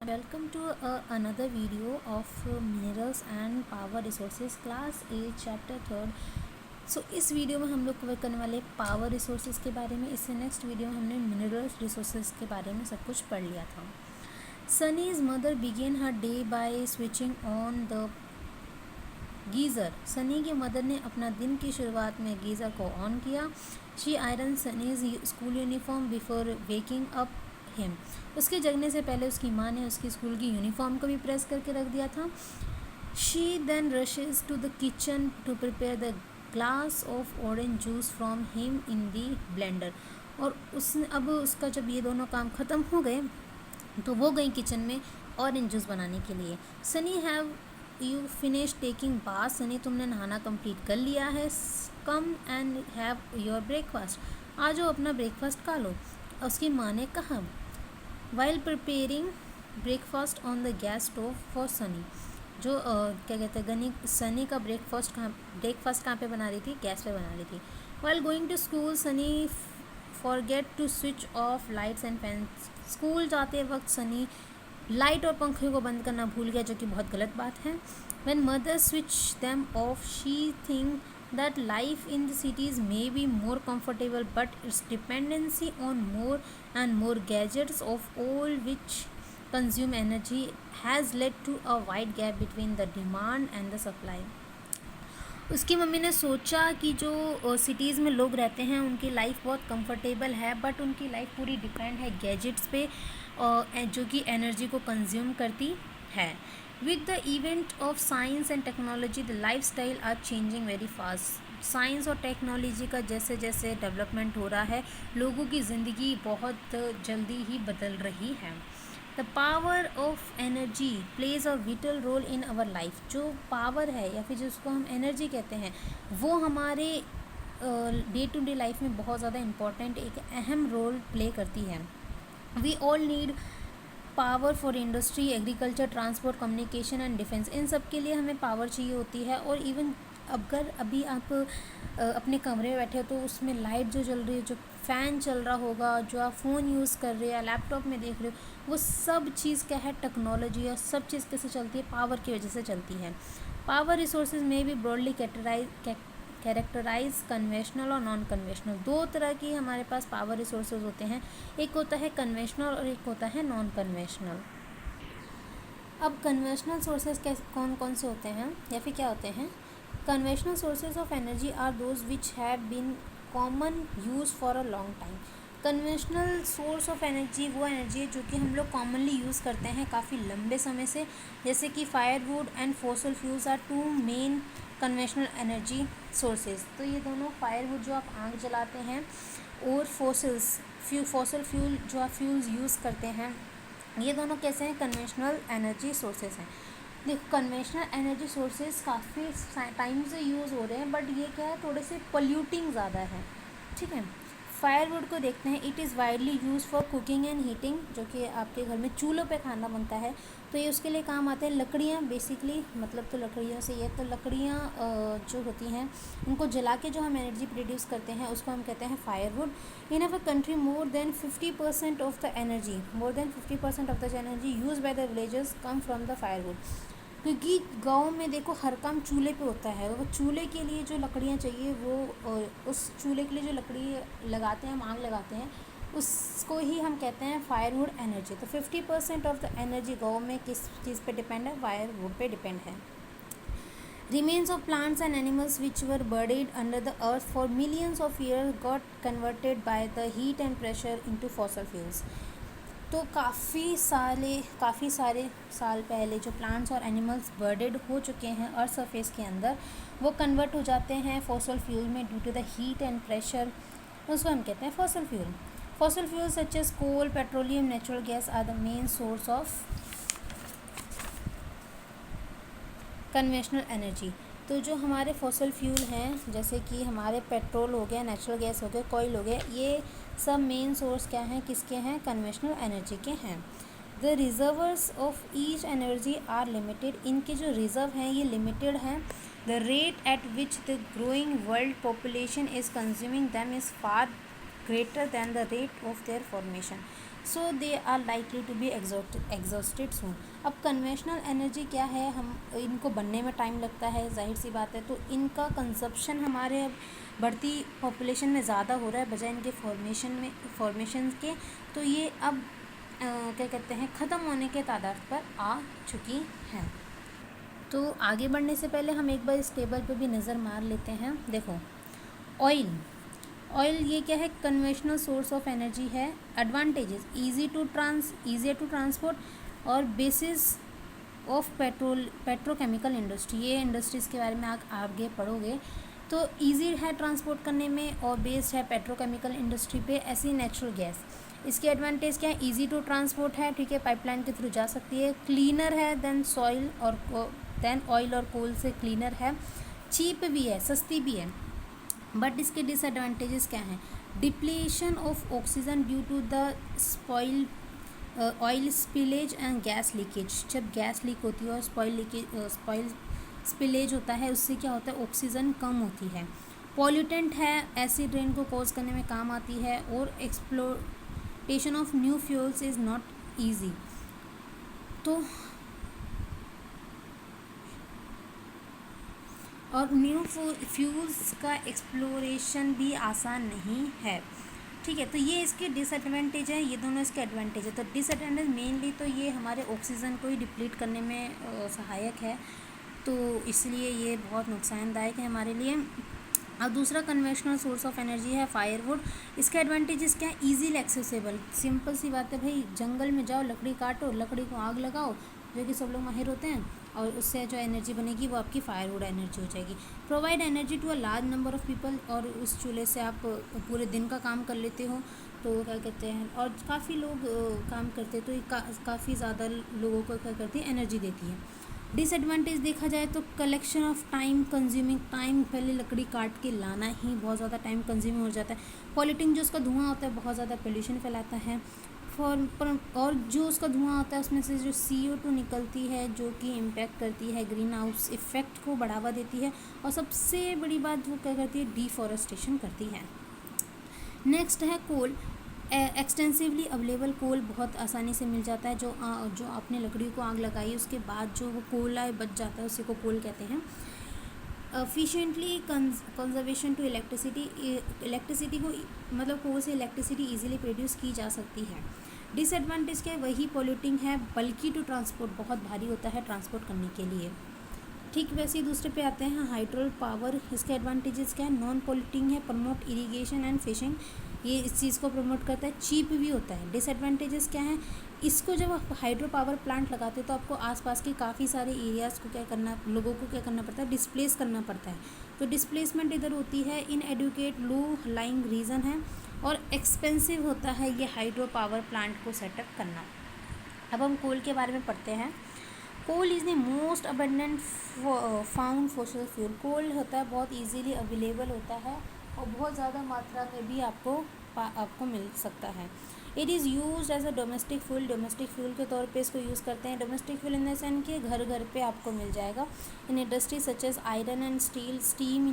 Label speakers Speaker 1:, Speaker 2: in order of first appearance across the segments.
Speaker 1: Welcome to another video of minerals and power resources class A chapter third. इस video में हम लोग cover करने वाले पावर रिसोर्सेज के बारे में। इससे नेक्स्ट वीडियो में हमने मिनरल्स रिसोर्सेज के बारे में सब कुछ पढ़ लिया था। Sunny's mother began her day by switching on the geyser. Sunny की मदर ने अपना दिन की शुरुआत में गीज़र को ऑन किया। She iron Sunny's school uniform before waking up him. उसके जगने से पहले उसकी माँ ने उसकी स्कूल की यूनिफॉर्म को भी प्रेस करके रख दिया था। She then rushes to the kitchen to prepare the glass of orange juice from him in the blender. और उसने अब उसका जब ये दोनों काम ख़त्म हो गए तो वो गई किचन में ऑरेंज जूस बनाने के लिए। Sunny have you finish taking bath. Sunny तुमने नहाना कंप्लीट कर लिया है। Come and have your breakfast. आ जाओ अपना ब्रेकफास्ट खा लो। उसकी माँ ने कहा। While preparing breakfast on the gas stove for Sunny. जो क्या कहते हैं सनी का ब्रेकफास्ट कहाँ पे बना रही थी? गैस पे बना रही थी। While going to school Sunny forget to switch off lights and fans. School जाते वक्त सनी लाइट और पंखे को बंद करना भूल गया, जो कि बहुत गलत बात है। When mother switch them of she think that life in the cities may be more comfortable, but its dependency on more and more gadgets of all which consume energy has led to a wide gap between the demand and the supply. उसकी mummy ने सोचा कि जो cities में लोग रहते हैं उनकी लाइफ बहुत कंफर्टेबल है, बट उनकी लाइफ पूरी डिपेंड है गैजेट्स पे जो कि एनर्जी को कंज्यूम करती है। With the event of science and technology the lifestyle are changing very fast. Science और टेक्नोलॉजी का जैसे जैसे डेवलपमेंट हो रहा है, लोगों की ज़िंदगी बहुत जल्दी ही बदल रही है। The power of energy plays a vital role in our life. जो पावर है या फिर जिसको हम एनर्जी कहते हैं, वो हमारे डे टू डे लाइफ में बहुत ज़्यादा इम्पॉर्टेंट एक अहम रोल प्ले करती है। We all need power for industry, agriculture, transport, communication and defence. इन सब के लिए हमें पावर चाहिए होती है। और इवन अगर अभी आप अपने कमरे में बैठे हो तो उसमें लाइट जो जल रही है, जो फ़ैन चल रहा होगा, जो आप फ़ोन यूज़ कर रहे हो या लैपटॉप में देख रहे हो, वो सब चीज़ क्या है? टेक्नोलॉजी है। सब चीज़ कैसे चलती है? पावर की वजह से चलती है। पावर रिसोर्सेज में भी ब्रॉडली कैरेक्टराइज कन्वेंशनल और नॉन कन्वेंशनल। दो तरह की हमारे पास पावर रिसोर्सेज होते हैं, एक होता है कन्वेंशनल और एक होता है नॉन कन्वेंशनल। अब कन्वेंशनल सोर्सेज कौन कौन से होते हैं या फिर क्या होते हैं? Conventional sources of energy are those which have been common use for a long time. Conventional source of energy वो एनर्जी है जो कि हम लोग कॉमनली यूज़ करते हैं काफ़ी लंबे समय से, जैसे कि firewood and fossil fuels are two main conventional energy sources. तो ये दोनों, फायरवुड जो आप आग जलाते हैं और फॉसल फ्यूल जो आप फ्यूल्स यूज़ करते हैं, ये दोनों कैसे हैं? कन्वेंशनल एनर्जी सोर्सेज हैं। देखो, कन्वेंशनल एनर्जी सोर्सेज काफ़ी टाइम से यूज़ हो रहे हैं, बट ये क्या है? थोड़े से पोल्यूटिंग ज़्यादा है। ठीक है। फायरवुड को देखते हैं। It is widely use for cooking and heating, जो कि आपके घर में चूल्हों पे खाना बनता है, तो ये उसके लिए काम आते हैं। लकड़ियाँ बेसिकली, मतलब तो लकड़ियों से ये, तो लकड़ियाँ जो होती हैं उनको जला के जो हम एनर्जी प्रोड्यूस करते हैं उसको हम कहते हैं firewood. In our country more than 50% of the energy use by the villagers come from the firewood. क्योंकि गाँव में देखो हर काम चूल्हे पे होता है, वो चूल्हे के लिए जो लकड़ियाँ चाहिए वो उस चूल्हे के लिए जो लकड़ी लगाते हैं, हम आग लगाते हैं, उसको ही हम कहते हैं फायरवुड एनर्जी। तो 50% ऑफ द एनर्जी गाँव में किस चीज़ पे डिपेंड है? फायरवुड पे डिपेंड है। Remains of plants and animals which were buried under the earth for millions of years got converted by the heat and pressure into fossil fuels. तो काफ़ी सारे साल पहले जो प्लांट्स और एनिमल्स बर्डेड हो चुके हैं अर्थ सरफेस के अंदर, वो कन्वर्ट हो जाते हैं फॉसल फ्यूल में due to the heat and pressure. उसको हम कहते हैं fossil fuel. Fossil fuel such as coal, petroleum, natural gas are the main source of conventional energy. तो जो हमारे फॉसल फ्यूल हैं, जैसे कि हमारे पेट्रोल हो गया, नेचुरल गैस हो गया, कोयल हो गया, ये सब मेन सोर्स क्या हैं? किसके हैं? कन्वेंशनल एनर्जी के हैं। The reserves of each energy are limited. इनके जो रिजर्व हैं ये लिमिटेड हैं। The rate at which the growing world population is consuming them is far greater than the rate of their formation. So they are likely to be exhausted soon. अब conventional energy क्या है, हम इनको बनने में time लगता है, जाहिर सी बात है, तो इनका कंजप्शन हमारे अब बढ़ती पॉपुलेशन में ज़्यादा हो रहा है बजाय इनके फॉर्मेशन के, तो ये अब क्या कहते हैं ख़त्म होने के तादाद पर आ चुकी हैं। तो आगे बढ़ने से पहले हम एक बार इस टेबल पे भी नज़र मार लेते हैं। देखो, ऑयल ये क्या है, कन्वेंशनल सोर्स ऑफ एनर्जी है। एडवांटेजेस, ईजियर टू ट्रांसपोर्ट और बेसिस ऑफ पेट्रोकेमिकल इंडस्ट्री, ये इंडस्ट्रीज़ के बारे में आगे पढ़ोगे। तो इजी है ट्रांसपोर्ट करने में और बेस्ड है पेट्रोकेमिकल इंडस्ट्री पे। ऐसी नेचुरल गैस, इसके एडवांटेज क्या है, इजी टू ट्रांसपोर्ट है, ठीक है, पाइपलाइन के थ्रू जा सकती है, क्लीनर है देन ऑयल और कोल से क्लीनर है, चीप भी है, सस्ती भी है। बट इसके डिसएडवांटेजेस क्या हैं, depletion of oxygen due to the spoil oil spillage and gas leakage. जब गैस लीक होती है और स्पॉइल स्पिलेज होता है, उससे क्या होता है, ऑक्सीजन कम होती है। पॉल्यूटेंट है, एसिड रेन को कॉज करने में काम आती है। और exploration of new fuels is not easy. तो और न्यू फ्यूल्स का एक्सप्लोरेशन भी आसान नहीं है, ठीक है। तो ये इसके डिसएडवांटेज है, ये दोनों इसके एडवांटेज है। तो डिसएडवांटेज मेनली तो ये हमारे ऑक्सीजन को ही डिप्लीट करने में सहायक है, तो इसलिए ये बहुत नुकसानदायक है हमारे लिए। अब दूसरा कन्वेंशनल सोर्स ऑफ एनर्जी है फायरवुड। इसका एडवांटेजेस क्या है, ईजीली एक्सेसिबल, सिंपल सी बात है भाई, जंगल में जाओ, लकड़ी काटो, लकड़ी को आग लगाओ, जो कि सब लोग माहिर होते हैं, और उससे जो एनर्जी बनेगी वो आपकी फायरवुड एनर्जी हो जाएगी। Provide energy to a large number of people, और उस चूल्हे से आप पूरे दिन का काम कर लेते हो, तो क्या कहते हैं, और काफ़ी लोग काम करते हैं, तो ये काफ़ी ज़्यादा लोगों को क्या करती है, एनर्जी देती है। डिसएडवांटेज देखा जाए तो collection of time consuming, time पहले लकड़ी काट के लाना ही बहुत ज़्यादा टाइम कंज्यूमिंग हो जाता है। पॉल्यूटिंग, जो उसका धुआं होता है बहुत ज़्यादा पोल्यूशन फैलाता है। और जो उसका धुआं होता है उसमें से जो CO2 निकलती है, जो कि इम्पैक्ट करती है, ग्रीन हाउस इफ़ेक्ट को बढ़ावा देती है। और सबसे बड़ी बात वो क्या करती है, डिफॉरेस्टेशन करती है। नेक्स्ट है कोल। एक्सटेंसिवली अवेलेबल कोल बहुत आसानी से मिल जाता है। जो आपने लकड़ी को आग लगाई उसके बाद जो वो कोयला बच जाता है उसी को कोल कहते हैं। एफिशिएंटली कंजर्वेशन टू इलेक्ट्रिसिटी को, मतलब कोल से इलेक्ट्रिसिटी इजीली प्रोड्यूस की जा सकती है। डिसएडवांटेज क्या है, वही पॉल्यूटिंग है, बल्कि टू ट्रांसपोर्ट, बहुत भारी होता है ट्रांसपोर्ट करने के लिए। ठीक, वैसे ही दूसरे पे आते हैं हाइड्रो पावर। इसके एडवांटेजेस क्या है, नॉन पॉल्यूटिंग है, प्रमोट इरिगेशन एंड फिशिंग, ये इस चीज़ को प्रमोट करता है, चीप भी होता है। डिसएडवांटेजेस क्या है, इसको जब आप हाइड्रो पावर प्लांट लगाते हो तो आपको आसपास के काफ़ी सारे एरियाज़ को लोगों को क्या करना पड़ता है, डिस्प्लेस करना पड़ता है। तो डिस्प्लेसमेंट इधर होती है, इनएडुकेट लो लाइंग रीजन है, और एक्सपेंसिव होता है ये हाइड्रो पावर प्लांट को सेटअप करना। अब हम कोल के बारे में पढ़ते हैं। Coal is the most abundant found fossil fuel. Coal होता है बहुत इजीली अवेलेबल होता है और बहुत ज़्यादा मात्रा में भी आपको मिल सकता है। It is use as a domestic fuel के तौर पे इसको यूज़ करते हैं। Domestic fuel in the sense कि घर घर पे आपको मिल जाएगा। In industry such as iron and steel, steam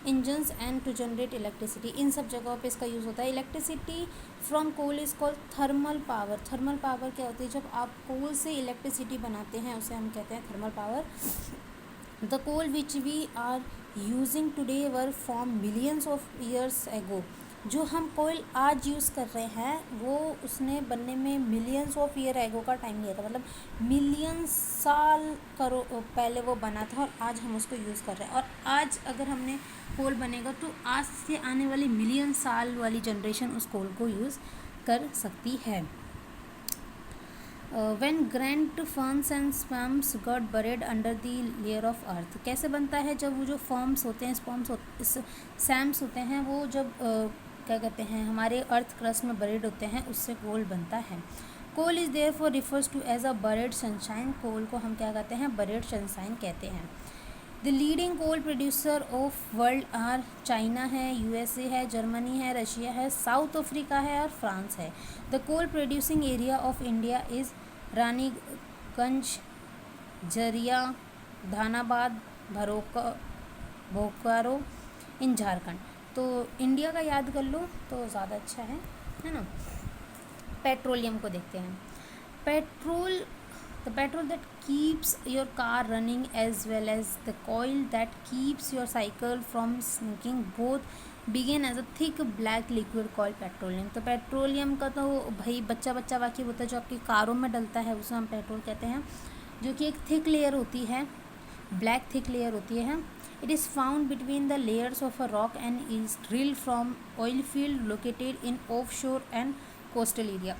Speaker 1: engines and to generate electricity, इन सब जगहों पे इसका यूज़ होता है। Electricity from coal is called thermal power. Thermal power क्या होती है, जब आप कोल से इलेक्ट्रिसिटी बनाते हैं उसे हम कहते हैं thermal power. The coal which we are using today were from millions of years ago. जो हम कोयल आज यूज़ कर रहे हैं वो उसने बनने में मिलियंस ऑफ ईयर एगो का टाइम लिया था, मतलब मिलियंस साल पहले वो बना था और आज हम उसको यूज़ कर रहे हैं। और आज अगर हमने कोल बनेगा तो आज से आने वाली मिलियन साल वाली जनरेशन उस कोल को यूज़ कर सकती है। When grand ferns and swamps got buried under the layer of earth. कैसे बनता है, जब वो जो फॉर्म्स होते हैं, सैम्स होते हैं, वो जब क्या कहते हैं हमारे अर्थ क्रस्ट में बरेड होते हैं, उससे कोल बनता है। Coal is therefore refers to as a buried sunshine. Coal को हम क्या कहते हैं, बरेड सनशाइन कहते हैं। The leading coal producer of world are China है, USA है, जर्मनी है, रशिया है, साउथ अफ्रीका है और फ्रांस है। The coal producing area of India is Raniganj, Jharia, Dhanbad, Bokaro इन झारखंड। तो इंडिया का याद कर लो तो ज़्यादा अच्छा है। है ना। पेट्रोलियम को देखते हैं। Petrol, the petrol that keeps your car running as well as the coil that keeps your cycle from sinking both begin as a thick black liquid called petroleum। तो पेट्रोलियम का तो भाई बच्चा बच्चा वाक्य होता है जो आपकी कारों में डलता है, उसे हम पेट्रोल कहते हैं, जो कि एक थिक लेयर होती है, ब्लैक थिक लेयर होती है। It is found between the layers of a rock and is drilled from oil field located in of शोर एंड कोस्टल एरिया।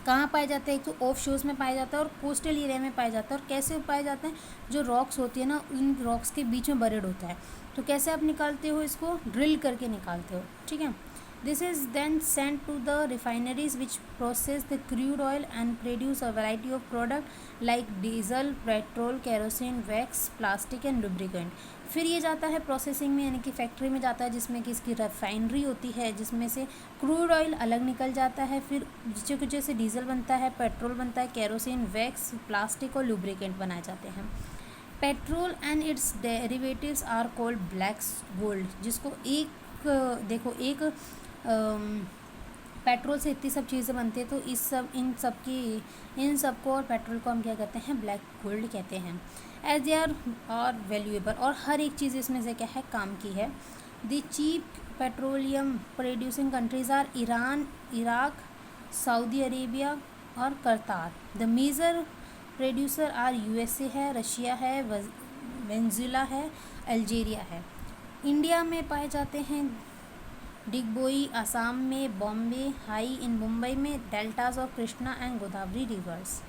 Speaker 1: कहाँ पाए जाते हैं? एक तो ऑफ शोर्स में पाया जाता है और कोस्टल एरिया में पाया जाता है। और कैसे पाए जाते हैं? जो रॉक्स होती है ना, उन रॉक्स के बीच में बरेड होता है। तो कैसे आप निकालते हो इसको? ड्रिल करके निकालते हो, ठीक है। This is then sent to the refineries which process the crude oil and produce a variety of product like diesel, petrol, kerosene, wax, plastic and lubricant. फिर ये जाता है प्रोसेसिंग में, यानी कि फैक्ट्री में जाता है, जिसमें कि इसकी रिफाइनरी होती है, जिसमें से क्रूड ऑयल अलग निकल जाता है। फिर जिसकी वजह से डीजल बनता है, पेट्रोल बनता है, केरोसिन, वैक्स, प्लास्टिक और लुब्रिकेंट बनाए जाते हैं। Petrol and its derivatives are called black gold, जिसको देखो एक पेट्रोल से इतनी सब चीज़ें बनती है, तो इन सब को और पेट्रोल को हम क्या कहते हैं? ब्लैक गोल्ड कहते हैं। एज दे आर वैल्यूएबल, और हर एक चीज़ इसमें से क्या है? काम की है। The cheap petroleum producing countries are Iran, Iraq, Saudi Arabia और Qatar. The major producer are USA है, रशिया है, वेनेजुएला है, अल्जीरिया है। इंडिया में पाए जाते हैं डिगबोई असम में, बॉम्बे हाई इन मुंबई में, deltas of Krishna and Godavari rivers.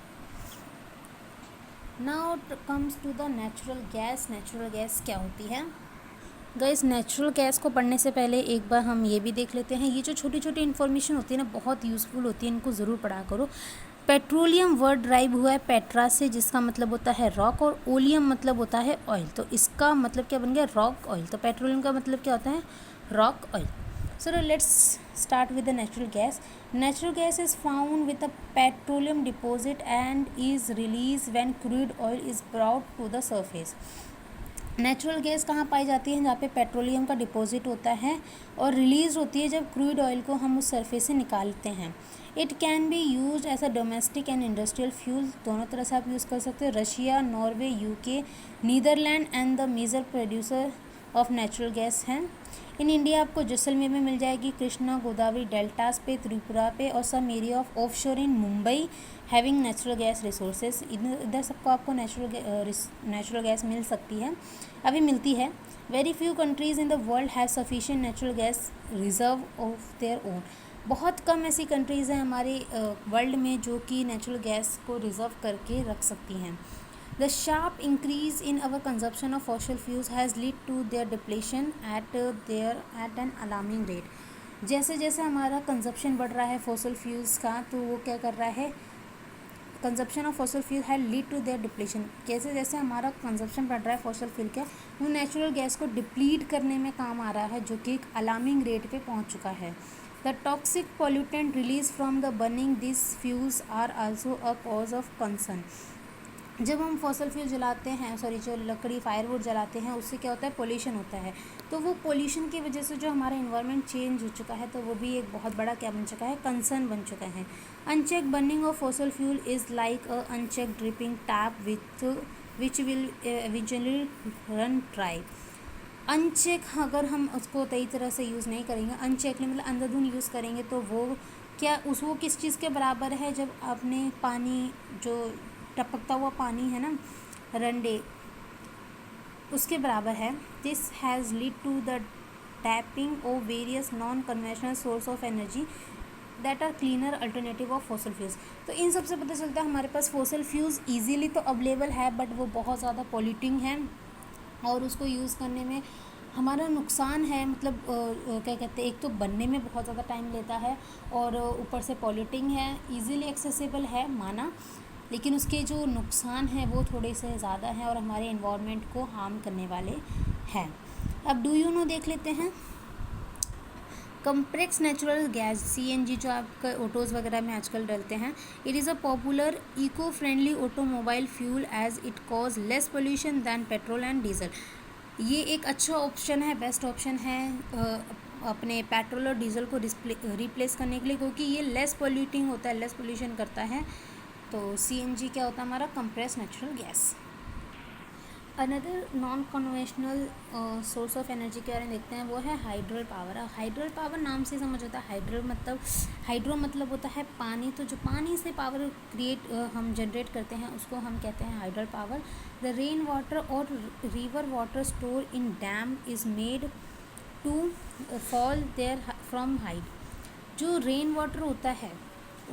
Speaker 1: Now comes to the natural gas. Natural gas क्या होती है? गाइस, नेचुरल गैस को पढ़ने से पहले एक बार हम ये भी देख लेते हैं, ये जो छोटी छोटी इन्फॉर्मेशन होती है ना, बहुत यूज़फुल होती है, इनको ज़रूर पढ़ा करो। पेट्रोलियम वर्ड ड्राइव हुआ है पेट्रा से, जिसका मतलब होता है रॉक, और ओलियम मतलब होता है ऑयल। तो इसका मतलब क्या बन गया? Rock oil. तो पेट्रोलियम का मतलब क्या होता है? Rock oil. So let's start with the natural gas. Natural gas is found with a petroleum deposit and is released when crude oil is brought to the surface. Natural gas कहाँ पाई जाती है? जहाँ पे पेट्रोलियम का deposit होता है और release होती है जब क्रूड ऑयल को हम उस सरफेस से निकालते हैं। It can be use as a domestic and industrial fuel, दोनों तरह से आप यूज़ कर सकते हो। Russia, Norway, UK, Netherland and the major producer of natural gas हैं। इन इंडिया आपको जैसलमेर में मिल जाएगी, कृष्णा गोदावरी डेल्टास पे, त्रिपुरा पे, और some area of offshore in Mumbai having natural gas resources. इधर सबको आपको नेचुरल गैस मिल सकती है, अभी मिलती है। Very few countries in the world have sufficient natural gas reserve of their own. बहुत कम ऐसी कंट्रीज़ हैं हमारे वर्ल्ड में जो कि नेचुरल गैस को रिजर्व करके रख सकती हैं। The sharp increase in our consumption of fossil fuels has led to their depletion at an alarming rate। जैसे जैसे हमारा कंजप्शन बढ़ रहा है फॉसल फ्यूल्स का, तो वो क्या कर रहा है? Consumption of fossil fuel had lead to their depletion. जैसे जैसे हमारा कंजप्शन बढ़ रहा है फॉसल फ्यूल का, वो नेचुरल गैस को डिप्लीट करने में काम आ रहा है, जो कि एक अलार्मिंग रेट पे पहुंच चुका है। The toxic pollutant release from the burning this fuels are also a cause of concern. जब हम फॉसल फ्यूल जलाते हैं, जो लकड़ी फायरवुड जलाते हैं, उससे क्या होता है? पोल्यूशन होता है। तो वो पोल्यूशन की वजह से जो हमारा इन्वायरमेंट चेंज हो चुका है, तो वो भी एक बहुत बड़ा क्या बन चुका है? कंसर्न बन चुका है। Uncheck burning of fossil fuel is like a uncheck dripping tap which will eventually run dry. Uncheck अगर हम उसको सही तरह से यूज़ नहीं करेंगे, अनचेकली मतलब अंधाधुन यूज़ करेंगे, तो वो किस चीज़ के बराबर है? जब आपने पानी, जो टपकता हुआ पानी है ना, रंडे, उसके बराबर है। This has lead to the tapping of various non conventional source of energy that are cleaner alternative of fossil fuels. तो इन सबसे पता चलता है हमारे पास फॉसल फ्यूल्स ईजीली तो अवेलेबल है, बट वो बहुत ज़्यादा पॉल्यूटिंग है और उसको यूज़ करने में हमारा नुकसान है। मतलब क्या कहते हैं, एक तो बनने में बहुत ज़्यादा टाइम लेता है और ऊपर से पॉल्यूटिंग है। ईजीली एक्सेसिबल है माना, लेकिन उसके जो नुकसान हैं वो थोड़े से ज़्यादा हैं और हमारे एनवायरनमेंट को हार्म करने वाले हैं। अब डू यू नो देख लेते हैं। कंप्रेस्ड नेचुरल गैस CNG, जो आपका ऑटोज़ वगैरह में आजकल डलते हैं, it is a popular eco friendly automobile fuel as it cause less pollution than petrol and diesel. ये एक अच्छा ऑप्शन है, बेस्ट ऑप्शन है अपने पेट्रोल और डीजल को रिप्लेस करने के लिए, क्योंकि ये लेस पोल्यूटिंग होता है, लेस पोल्यूशन करता है। तो सीएनजी क्या होता है हमारा, compressed natural gas. Another non conventional source of energy के बारे में देखते हैं, वो है हाइड्रल पावर। हाइड्रल पावर नाम से समझ होता है, हाइड्रो मतलब होता है पानी। तो जो पानी से पावर हम जनरेट करते हैं उसको हम कहते हैं hydel power. The rain water और river water store in dam is made to fall therefrom height. जो रेन वाटर होता है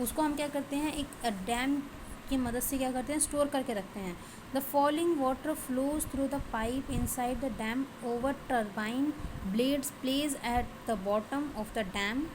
Speaker 1: उसको हम क्या करते हैं, एक डैम की मदद से क्या करते हैं, स्टोर करके रखते हैं। The falling water flows through the pipe inside the dam over turbine blades place at the bottom of the dam.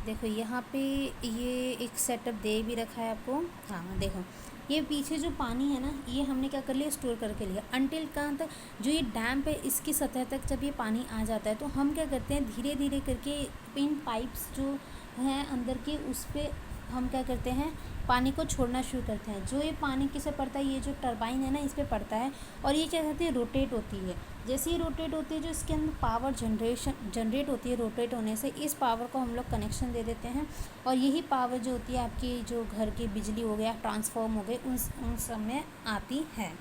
Speaker 1: देखो यहाँ पे ये एक सेटअप दे भी रखा है आपको। हाँ देखो, ये पीछे जो पानी है ना, ये हमने क्या कर लिया, स्टोर करके लिया। अनटिल कहाँ तक, जो ये डैम पे इसकी सतह तक जब ये पानी आ जाता है तो हम क्या करते हैं, धीरे धीरे करके इन पाइप्स जो हैं अंदर के, उस पर हम क्या करते हैं, पानी को छोड़ना शुरू करते हैं। जो ये पानी किसे पड़ता है, ये जो टरबाइन है ना, इस पर पड़ता है और ये क्या कहते हैं, रोटेट होती है। जैसे ही रोटेट होती है, जो इसके अंदर पावर जनरेट होती है, रोटेट होने से इस पावर को हम लोग कनेक्शन दे देते हैं। और यही पावर जो होती है आपकी, जो घर की बिजली हो गया, ट्रांसफॉर्म हो गए, उन सब में आती है।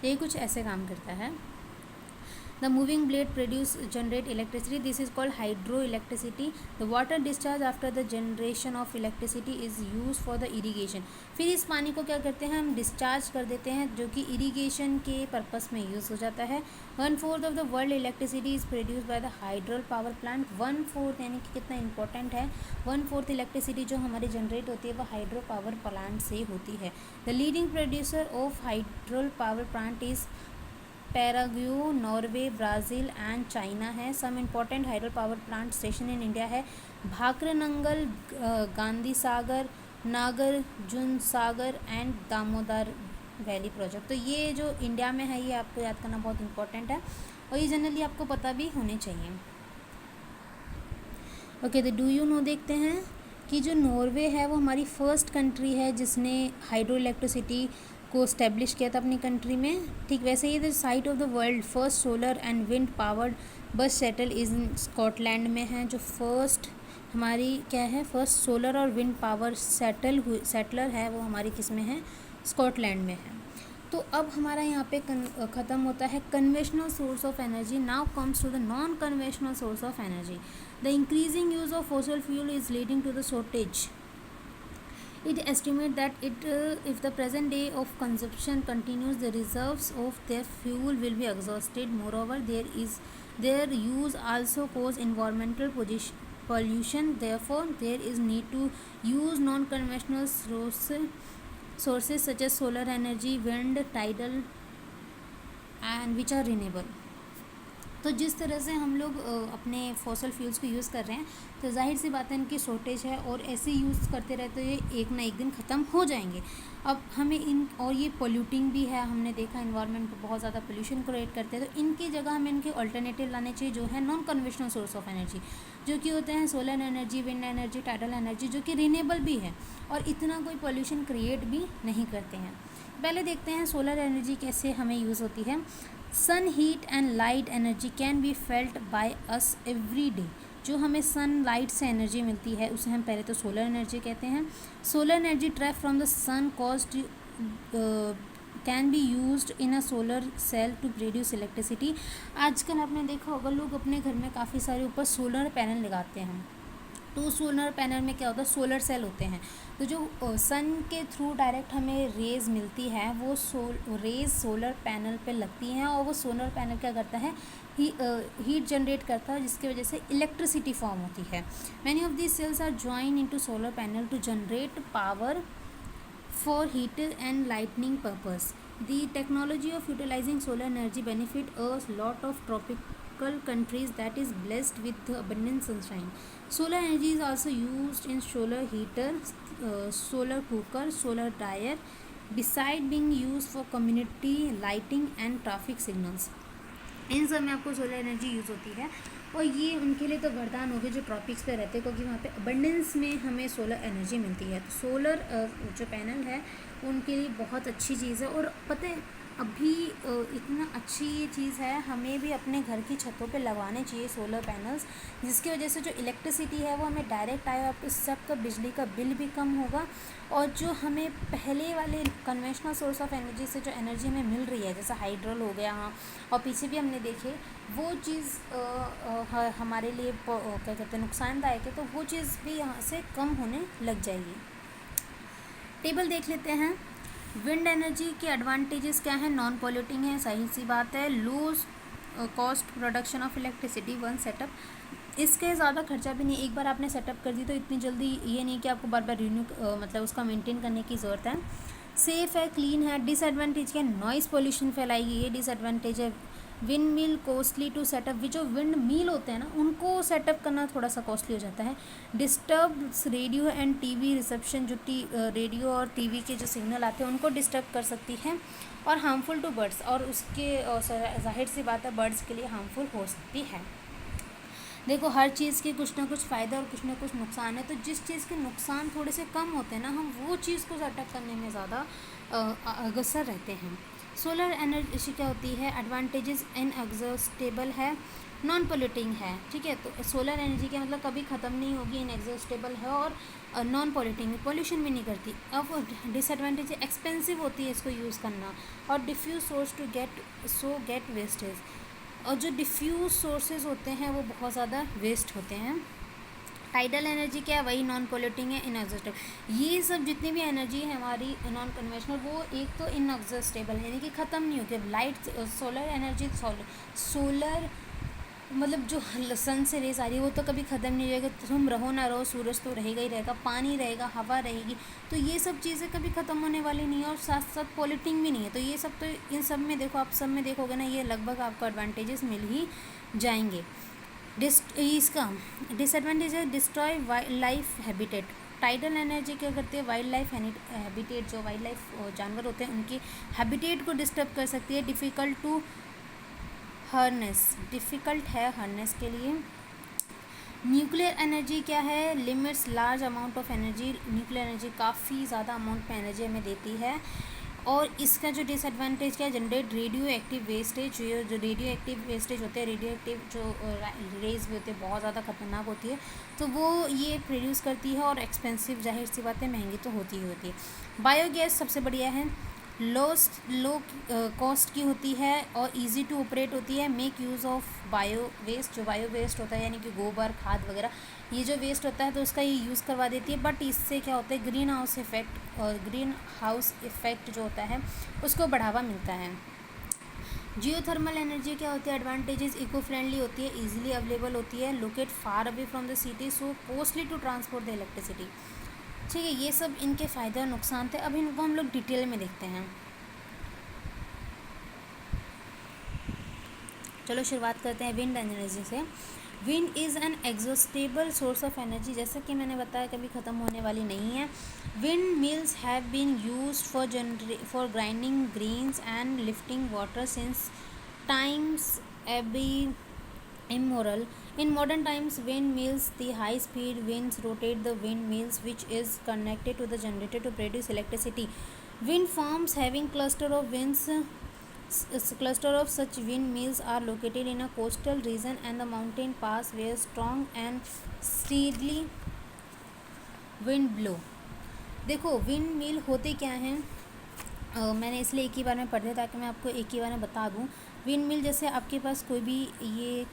Speaker 1: ये कुछ ऐसे काम करता है। The moving blade generate electricity. This is called hydroelectricity. The water discharge after the generation of electricity is used for the irrigation. फिर इस पानी को क्या करते हैं, हम डिस्चार्ज कर देते हैं, जो कि इरीगेशन के पर्पस में यूज़ हो जाता है। 1/4 of the world electricity is produce by the hydel power plant. 1/4 यानी कि कितना इंपॉर्टेंट है, 1/4 इलेक्ट्रिसिटी जो हमारी जनरेट होती है वो हाइड्रो पावर प्लांट से होती है। The leading producer of hydel power plant is Paraguay, Norway, Brazil and China है। Some important hydro power plant station in India है Bhakra Nangal, Gandhi Sagar, Nagarjuna Sagar and Damodar valley project. तो ये जो इंडिया में है, ये आपको याद करना बहुत इंपॉर्टेंट है और ये जनरली आपको पता भी होने चाहिए। ओके, तो डू यू नो देखते हैं कि जो नॉर्वे है वो हमारी फर्स्ट कंट्री है जिसने हाइड्रो इलेक्ट्रिसिटी को इस्टेब्लिश किया था अपनी कंट्री में। ठीक वैसे ही the site of the world first solar and wind powered bus shuttle is in Scotland में है। जो फर्स्ट हमारी क्या है, फर्स्ट सोलर और विंड पावर सेटलर है वो हमारी किस में है, स्कॉटलैंड में है। तो अब हमारा यहाँ पे ख़त्म होता है conventional source of energy. Now comes to the non conventional source of energy. The increasing use of fossil fuel is leading to the shortage. It estimates that if the present day of consumption continues, the reserves of their fuel will be exhausted. Moreover, their use also cause environmental pollution. Therefore, there is need to use non-conventional sources such as solar energy, wind, tidal, and which are renewable. तो जिस तरह से हम लोग अपने fossil fuels को use कर रहे हैं, तो जाहिर सी बात है इनकी शॉर्टेज है और ऐसे यूज़ करते रहते ये एक ना एक दिन ख़त्म हो जाएंगे। अब हमें और ये पोल्यूटिंग भी है, हमने देखा इन्वायरमेंट पर बहुत ज़्यादा पोल्यूशन क्रिएट करते हैं। तो इनकी जगह हमें इनके अल्टरनेटिव लाने चाहिए जो है non conventional source of energy, जो कि होते हैं solar energy, wind energy, tidal energy, जो कि रिन्यूएबल भी है और इतना कोई पोल्यूशन क्रिएट भी नहीं करते हैं। पहले देखते हैं सोलर एनर्जी कैसे हमें यूज़ होती है। Sun heat and light energy can be felt by us every day. जो हमें सन लाइट से एनर्जी मिलती है उसे हम पहले तो सोलर एनर्जी कहते हैं। Solar energy trap from the sun caused can be used in a solar cell to produce electricity. आजकल आपने देखा होगा लोग अपने घर में काफ़ी सारे ऊपर सोलर पैनल लगाते हैं। तो सोलर पैनल में क्या होता है, सोलर सेल होते हैं। तो जो सन के थ्रू डायरेक्ट हमें रेज़ मिलती है वो रेज़ सोलर पैनल पे लगती हैं और वो सोलर पैनल क्या करता है, हीट जनरेट करता है, जिसकी वजह से इलेक्ट्रिसिटी फॉर्म होती है। Many of these cells are join into solar panel to generate power for heat and lightning purpose. The technology of utilising solar energy benefit a lot of tropical countries that is blessed with the abundant sunshine. Solar energy is also used in solar heater, solar cooker, solar dryer, beside being used for community lighting and traffic signals. इन सब में आपको solar energy use होती है और ये उनके लिए तो वरदान हो गए जो ट्रॉपिक्स पे रहते हैं, क्योंकि वहाँ पे अबंडेंस में हमें सोलर एनर्जी मिलती है। तो सोलर जो पैनल है उनके लिए बहुत अच्छी चीज़ है। और पता है अभी इतना अच्छी ये चीज़ है, हमें भी अपने घर की छतों पे लगवाने चाहिए सोलर पैनल्स, जिसकी वजह से जो इलेक्ट्रिसिटी है वो हमें डायरेक्ट आएगा, आपको सबका बिजली का बिल भी कम होगा। और जो हमें पहले वाले कन्वेंशनल सोर्स ऑफ एनर्जी से जो एनर्जी हमें मिल रही है, जैसे हाइड्रल हो गया, हाँ, और पीछे भी हमने देखे, वो चीज़ हमारे लिए क्या कहते हैं नुकसानदायक है, तो वो चीज़ भी यहाँ से कम होने लग जाएगी। टेबल देख लेते हैं। विंड एनर्जी के एडवांटेजेस क्या है? नॉन पॉल्यूटिंग है, सही सी बात है। Low cost production of electricity one setup, इसके ज़्यादा खर्चा भी नहीं, एक बार आपने सेटअप कर दी तो इतनी जल्दी ये नहीं कि आपको बार बार मतलब उसका मेंटेन करने की ज़रूरत है। सेफ़ है, क्लीन है। डिसएडवांटेज क्या? नॉइज़ पोल्यूशन फैलाएगी, ये डिसएडवांटेज है। Wind mill costly to set up, जो विंड मिल होते हैं ना उनको सेटअप करना थोड़ा सा कॉस्टली हो जाता है। Disturbs radio and TV reception, जो रेडियो और टीवी के जो सिग्नल आते हैं उनको डिस्टर्ब कर सकती है। और हार्मफुल टू बर्ड्स, और उसके जाहिर सी बात है बर्ड्स के लिए हार्मफुल हो सकती है। देखो हर चीज़ के कुछ ना कुछ फ़ायदा और कुछ ना कुछ नुकसान है, तो जिस चीज़ के नुकसान थोड़े से कम होते हैं ना, हम वो चीज़ को सेटअप करने में ज़्यादा अग्रसर रहते हैं। सोलर एनर्जी क्या होती है? एडवांटेजेस, इनएग्जॉस्टेबल है, नॉन पोल्यूटिंग है, ठीक है। तो सोलर एनर्जी का मतलब कभी ख़त्म नहीं होगी, इनएग्जॉस्टेबल है और नॉन पोल्यूटिंग, पोल्यूशन भी नहीं करती। अब डिसएडवांटेज, एक्सपेंसिव होती है इसको यूज़ करना, और diffuse source to get wastage, और जो डिफ्यूज सोर्सेज होते हैं वो बहुत ज़्यादा वेस्ट होते हैं। टाइडल एनर्जी क्या है? वही नॉन पोल्यूटिंग है, इनएग्जॉस्टेबल। ये सब जितनी भी एनर्जी है हमारी नॉन कन्वेंशनल, वो एक तो इनएग्जॉस्टेबल है, यानी कि ख़त्म नहीं होती। अब लाइट सोलर एनर्जी, सोलर मतलब जो सन से रेस आ रही है वो तो कभी ख़त्म नहीं होएगा, तुम रहो ना रहो, सूरज तो रहेगा ही रहेगा, पानी रहेगा, हवा रहेगी, तो ये सब चीज़ें कभी ख़त्म होने वाली नहीं है, और साथ साथ पॉल्यूटिंग भी नहीं है। तो ये सब, तो इन सब में देखो, आप सब में देखोगे ना, ये लगभग आपको एडवांटेजेस मिल ही जाएंगे। इसका डिसएडवांटेज है, destroy wild life habitat. Tidal energy क्या करती है? वाइल्ड लाइफ हैबिटेट, जो वाइल्ड लाइफ जानवर होते हैं उनकी हैबिटेट को डिस्टर्ब कर सकती है। डिफ़िकल्ट टू हार्नेस, डिफ़िकल्ट है हार्नेस के लिए। न्यूक्लियर एनर्जी क्या है? Limits large amount of energy, nuclear energy काफ़ी ज़्यादा अमाउंट में एनर्जी हमें देती है। और इसका जो डिसएडवांटेज क्या है? जनरेट रेडियो एक्टिव वेस्टेज, जो रेडियो एक्टिव वेस्टेज होते हैं, रेडियो एक्टिव जो रेज भी होते हैं बहुत ज़्यादा खतरनाक होती है, तो वो ये प्रोड्यूस करती है, और एक्सपेंसिव, जाहिर सी बात है महंगी तो होती ही होती है। बायोगैस सबसे बढ़िया है, लो कॉस्ट की होती है और इजी टू ऑपरेट होती है। Make use of bio waste, जो बायो वेस्ट होता है यानी कि गोबर, खाद वगैरह, ये जो वेस्ट होता है तो उसका ये यूज़ करवा देती है। बट इससे क्या होता है? ग्रीन हाउस इफ़ेक्ट जो होता है उसको बढ़ावा मिलता है। जियोथर्मल एनर्जी क्या होती है? एडवांटेजेस, इको फ्रेंडली होती है, इजीली अवेलेबल होती है, locate far away from the city, so costly to transport the electricity. ठीक है, ये सब इनके फ़ायदे और नुकसान थे। अब इनको हम लोग डिटेल में देखते हैं। चलो शुरुआत करते हैं विंड एनर्जी से। Wind is an exhaustible source of energy, जैसा कि मैंने बताया कभी ख़त्म होने वाली नहीं है। Wind mills have been used for grinding grains and lifting water since times एबी immoral. In modern times, windmills, the high-speed winds rotate the windmills, which is connected to the generator to produce electricity. Wind farms having cluster of such windmills are located in a coastal region and the mountain pass where strong and steadily wind blow. देखो wind mill होते क्या हैं, मैंने इसलिए एक ही बार में पढ़ दिया ताकि मैं आपको एक ही बार में बता दूं। विंड मिल जैसे आपके पास कोई भी, ये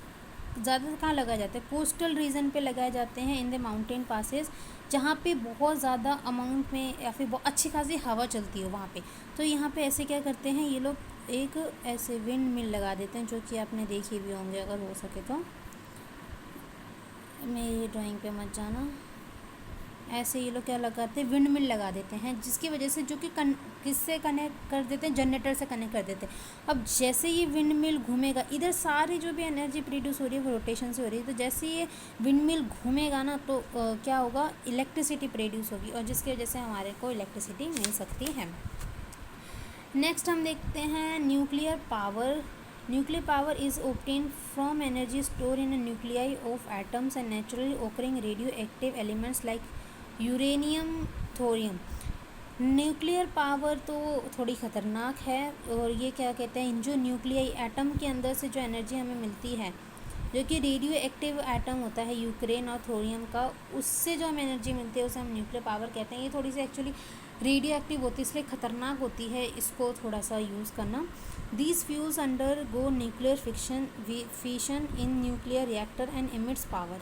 Speaker 1: ज़्यादातर कहाँ लगाए जाते हैं? कोस्टल रीजन पे लगाए जाते हैं, इन द माउंटेन पासेस, जहाँ पे बहुत ज़्यादा अमाउंट में या फिर बहुत अच्छी खासी हवा चलती है वहाँ पे। तो यहाँ पे ऐसे क्या करते हैं ये लोग, एक ऐसे विंड मिल लगा देते हैं, जो कि आपने देखे भी होंगे, अगर हो सके तो मेरी ड्राइंग पे मत जाना। ऐसे ये लोग क्या लगाते हैं? विंड मिल लगा देते हैं, जिसकी वजह से, जो कि किससे कनेक्ट कर देते हैं? जनरेटर से कनेक्ट कर देते हैं। अब जैसे ये विंड मिल घूमेगा, इधर सारी जो भी एनर्जी प्रोड्यूस हो रही है वो रोटेशन से हो रही है, तो जैसे ये विंड मिल घूमेगा ना तो क्या होगा? इलेक्ट्रिसिटी प्रोड्यूस होगी, और जिसकी वजह से हमारे को इलेक्ट्रिसिटी मिल सकती है। नेक्स्ट हम देखते हैं nuclear power. Nuclear power is obtained from energy stored in the nuclei of atoms and naturally occurring radioactive elements like uranium, thorium. Nuclear power तो थोड़ी ख़तरनाक है, और ये क्या कहते हैं, जो न्यूक्लियाई एटम के अंदर से जो एनर्जी हमें मिलती है, जो कि रेडियो एक्टिव एटम होता है यूक्रेन और थोरियम का, उससे जो हमें एनर्जी मिलती है उसे हम न्यूक्लियर पावर कहते हैं। ये थोड़ी सी एक्चुअली रेडियो एक्टिव होती है, इसलिए ख़तरनाक होती है, इसको थोड़ा सा यूज़ करना। These fuels undergo nuclear fission in nuclear reactor and emits power.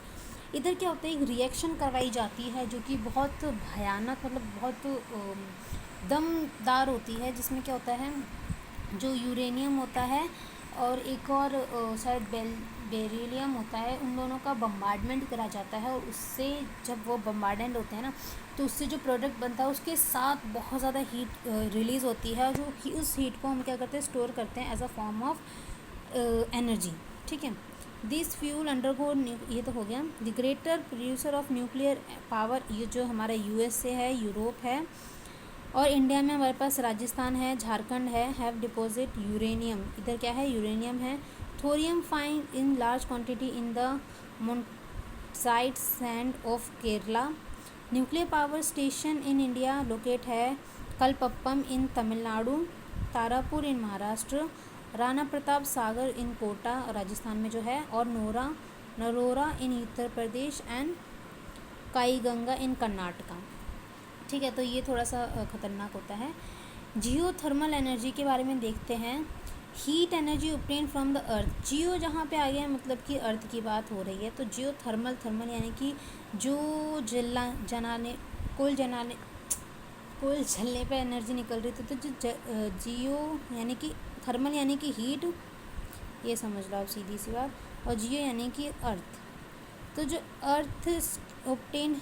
Speaker 1: इधर क्या होता है, एक रिएक्शन करवाई जाती है जो कि बहुत भयानक, मतलब बहुत दमदार होती है, जिसमें क्या होता है, जो यूरेनियम होता है और एक और शायद बेरिलियम होता है, उन दोनों का बम्बार्डमेंट करा जाता है, और उससे जब वो बम्बार्डेंट होते हैं ना, तो उससे जो प्रोडक्ट बनता है उसके साथ बहुत ज़्यादा हीट रिलीज़ होती है, जो उस हीट को हम क्या करते हैं, स्टोर करते हैं as a form of energy. ठीक है, दिस फ्यूल अंडरगो, ये तो हो गया। The greater producer of nuclear power, ये जो हमारा यूएसए है, यूरोप है, और इंडिया में हमारे पास राजस्थान है, झारखंड है, हैव डिपॉजिट यूरेनियम, इधर क्या है, यूरेनियम है। Thorium find in large quantity in the monazite sand of Kerala. Nuclear power station in India locate है कलपप्पम इन तमिलनाडु, तारापुर इन महाराष्ट्र, राणा प्रताप सागर इन कोटा राजस्थान में जो है, और नरोरा इन उत्तर प्रदेश एंड काईगंगा इन कर्नाटका। ठीक है, तो ये थोड़ा सा ख़तरनाक होता है। जियो थर्मल एनर्जी के बारे में देखते हैं। Heat energy obtain from the earth. Geo जहाँ पे आ गया, मतलब कि अर्थ की बात हो रही है, तो जियो थर्मल यानी कि जो कोल जलने पे एनर्जी निकल रही थी, तो जो जियो यानी कि थर्मल यानी कि हीट, ये समझ लो आप सीधी सी बात, और जियो यानी कि अर्थ। तो जो earth obtain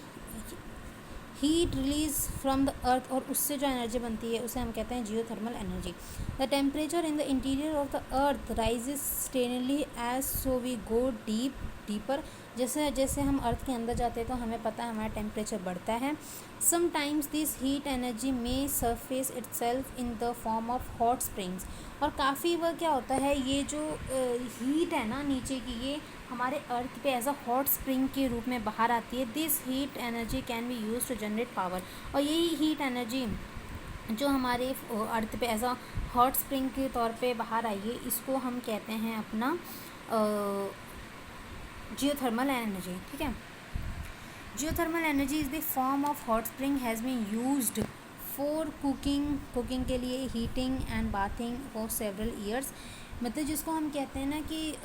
Speaker 1: heat release from the earth, और उससे जो एनर्जी बनती है उसे हम कहते हैं geo thermal energy. The temperature in the interior of the earth rises steadily as so we go deeper. जैसे जैसे हम अर्थ के अंदर जाते हैं तो हमें पता है हमारा टेम्परेचर बढ़ता है। Sometimes this heat energy may surface itself in the form of hot springs. और काफ़ी बार क्या होता है, ये जो हीट है ना नीचे की, ये हमारे अर्थ पे एज अ हॉट स्प्रिंग के रूप में बाहर आती है। This heat energy can be use to generate power. और यही हीट एनर्जी जो हमारे अर्थ पे एज अ हॉट स्प्रिंग के तौर पे बाहर आई है, इसको हम कहते हैं अपना जियोथर्मल एनर्जी। ठीक है, geothermal energy is the form of hot spring has been used for cooking के लिए, heating and bathing for several years. मतलब जिसको हम कहते हैं ना कि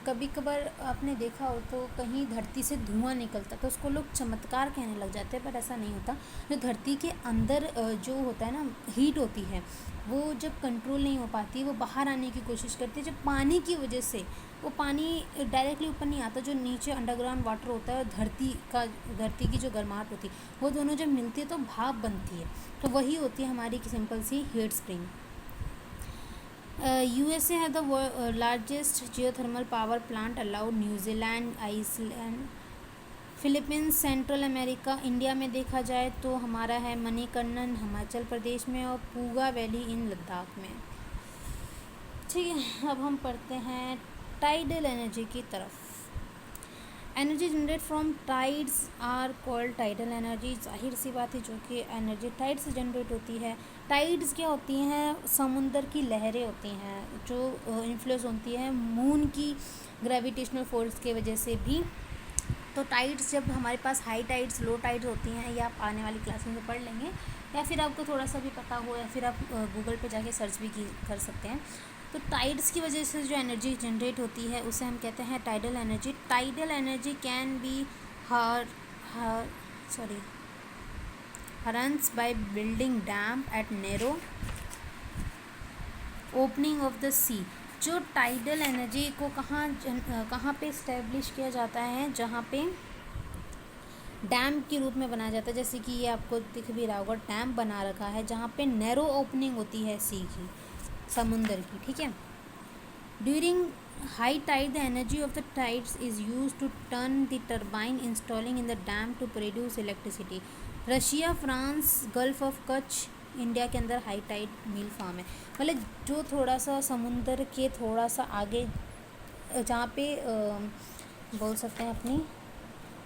Speaker 1: कभी कभार आपने देखा हो तो कहीं धरती से धुआं निकलता तो उसको लोग चमत्कार कहने लग जाते हैं, पर ऐसा नहीं होता। जो धरती के अंदर जो होता है ना, हीट होती है, वो जब कंट्रोल नहीं हो पाती, वो बाहर आने की कोशिश करती है। जब पानी की वजह से वो पानी डायरेक्टली ऊपर नहीं आता, जो नीचे अंडरग्राउंड वाटर होता है, धरती की जो गर्माहट होती है, वो दोनों जब मिलती है तो भाप बनती है, तो वही होती है हमारी सिंपल सी हीट स्प्रिंग। USA है the largest geothermal power plant allowed. New Zealand, Iceland, Philippines, Central America. India में देखा जाए तो हमारा है मणिकर्णन हिमाचल प्रदेश में, और पूगा वैली इन लद्दाख में। ठीक है, अब हम पढ़ते हैं टाइडल एनर्जी की तरफ। Energy generate from tides are called tidal energy. जाहिर सी बात है, जो कि एनर्जी टाइड से जनरेट होती है। टाइड्स क्या होती हैं, समुंदर की लहरें होती हैं, जो इन्फ्लुएंस होती है मून की ग्रेविटेशनल फोर्स के वजह से भी। तो टाइड्स जब हमारे पास हाई टाइड्स, लो टाइड्स होती हैं, ये आप आने वाली क्लास में पढ़ लेंगे, या फिर आपको थोड़ा सा भी पता हो, या फिर आप गूगल पे जाके सर्च भी कर सकते हैं। तो टाइड्स की वजह से जो एनर्जी जनरेट होती है उसे हम कहते हैं tidal energy. Tidal energy can B harnessed by building dam at narrow opening of the sea। जो टाइडल एनर्जी को कहाँ पे इस्टेब्लिश किया जाता है, जहाँ पे डैम के रूप में बनाया जाता है। जैसे कि ये आपको दिख भी रहा होगा, डैम बना रखा है जहाँ पे नैरो ओपनिंग होती है सी की, समुंदर की। ठीक है, during high tide the energy of the tides is use to turn the turbine installing in the dam to produce electricity. Russia, France, gulf of Kutch, India के अंदर हाई टाइड मिल फार्म है। मतलब जो थोड़ा सा समुंदर के थोड़ा सा आगे, जहाँ पे बोल सकते हैं अपनी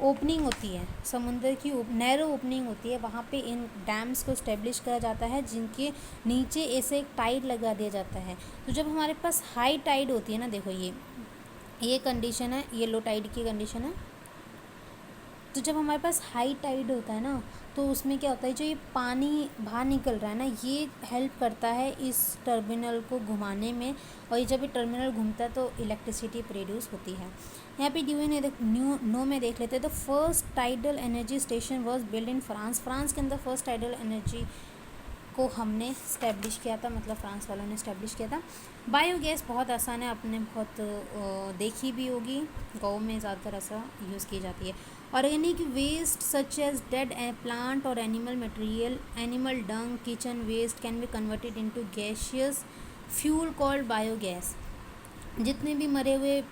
Speaker 1: ओपनिंग होती है, समुद्र की नैरो ओपनिंग होती है, वहाँ पे इन डैम्स को इस्टेब्लिश करा जाता है, जिनके नीचे ऐसे एक टाइड लगा दिया जाता है। तो जब हमारे पास हाई टाइड होती है ना, देखो ये कंडीशन है, ये लो टाइड की कंडीशन है। तो जब हमारे पास हाई टाइड होता है ना, तो उसमें क्या होता है, जो ये पानी बाहर निकल रहा है ना, ये हेल्प करता है इस टर्मिनल को घुमाने में, और ये जब ये टर्मिनल घूमता है तो इलेक्ट्रिसिटी प्रोड्यूस होती है। यहाँ पे नो में देख लेते हैं। तो first tidal energy station was build in France के अंदर फर्स्ट टाइडल एनर्जी को हमने इस्टेब्लिश किया था, मतलब फ्रांस वालों ने इस्टेब्लिश किया था। बायोगैस बहुत आसान है, आपने बहुत देखी भी होगी, गाँव में ज़्यादातर ऐसा यूज़ की जाती है। Organic waste such as dead plant और animal material, animal dung, kitchen waste can be converted into gaseous fuel called biogas. जितने भी मरे हुए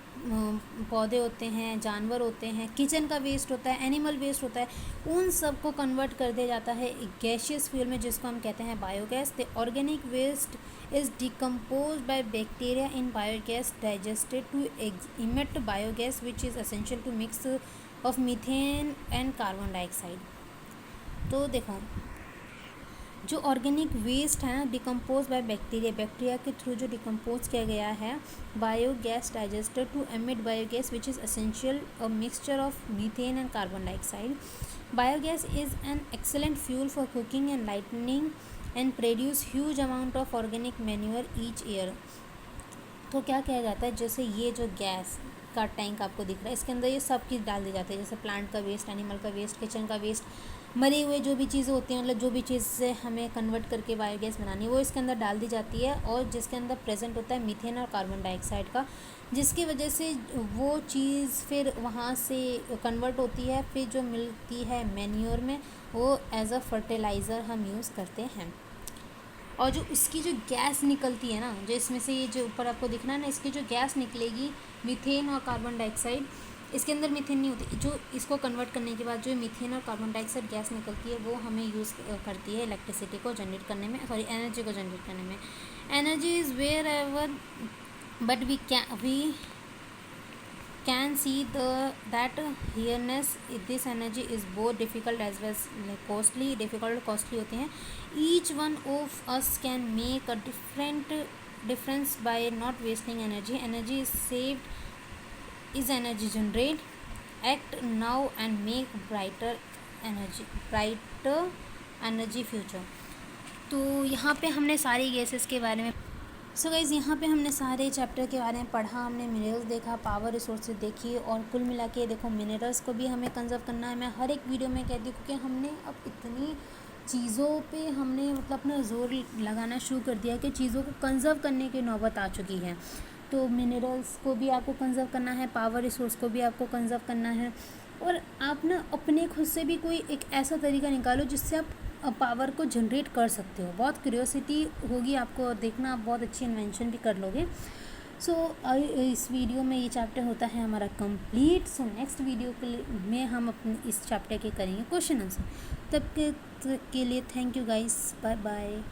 Speaker 1: पौधे होते हैं, जानवर होते हैं, किचन का वेस्ट होता है, एनिमल वेस्ट होता है, उन सब को कन्वर्ट कर दिया जाता है गैसियस फ्यूल में, जिसको हम कहते हैं biogas. The organic waste is decompose by bacteria in biogas digested to emit biogas which is essential to mix of methane and carbon dioxide. तो देखो, जो ऑर्गेनिक वेस्ट है ना, डिकम्पोज बाय बैक्टीरिया के थ्रू जो डिकम्पोज किया गया है, biogas digested to emit biogas which is essential a mixture of methane and carbon dioxide. Biogas is an excellent fuel for cooking and lightning and produce huge amount of organic manure each year. तो क्या किया जाता है, जैसे ये जो gas का tank आपको दिख रहा है, इसके अंदर ये सब चीज़ डाल दी जाती है, जैसे प्लांट का वेस्ट, एनिमल का वेस्ट, किचन का वेस्ट, मरे हुए जो भी चीज़ें होती हैं, मतलब जो भी चीज़ से हमें कन्वर्ट करके बायोगैस बनानी है, वो इसके अंदर डाल दी जाती है, और जिसके अंदर प्रेजेंट होता है मीथेन और कार्बन डाइऑक्साइड का, जिसकी वजह से वो चीज़ फिर वहाँ से कन्वर्ट होती है, फिर जो मिलती है मैन्योर में, वो एज अ फर्टिलाइज़र हम यूज़ करते हैं। और जो इसकी जो गैस निकलती है ना, जो इसमें से ये जो ऊपर आपको दिख रहा है ना, इसकी जो गैस निकलेगी, मीथेन और कार्बन डाइऑक्साइड, इसके अंदर मीथेन नहीं होती, जो इसको कन्वर्ट करने के बाद जो मीथेन और कार्बन डाइऑक्साइड गैस निकलती है, वो हमें यूज़ करती है इलेक्ट्रिसिटी को जनरेट करने में, सॉरी एनर्जी को जनरेट करने में। Energy is wherever, but we can see that hierness this energy is both difficult as well as costly, difficult और costly होते हैं। each one of us can make a difference by not wasting energy is saved is energy generate, act now and make brighter energy future। तो यहाँ पे हमने सारी gases के बारे में, सो गाइज़ यहाँ पे हमने सारे चैप्टर के बारे में पढ़ा, हमने मिनरल्स देखा, पावर रिसोर्सेज देखी, और कुल मिला के देखो मिनरल्स को भी हमें कंजर्व करना है। मैं हर एक वीडियो में कहती हूँ, क्योंकि हमने अब इतनी चीज़ों पे हमने मतलब अपना जोर लगाना शुरू कर दिया कि चीज़ों को कंजर्व करने की नौबत आ चुकी है। तो मिनरल्स को भी आपको कंजर्व करना है, पावर रिसोर्स को भी आपको कंजर्व करना है, और आप ना अपने खुद से भी कोई एक ऐसा तरीका निकालो जिससे आप पावर को जनरेट कर सकते हो। बहुत क्यूरियोसिटी होगी आपको, देखना आप बहुत अच्छी इन्वेंशन भी कर लोगे। सो इस वीडियो में ये चैप्टर होता है हमारा कंप्लीट। सो नेक्स्ट वीडियो में हम अपने इस चैप्टर के करेंगे क्वेश्चन आंसर। तब के लिए thank you guys, bye bye.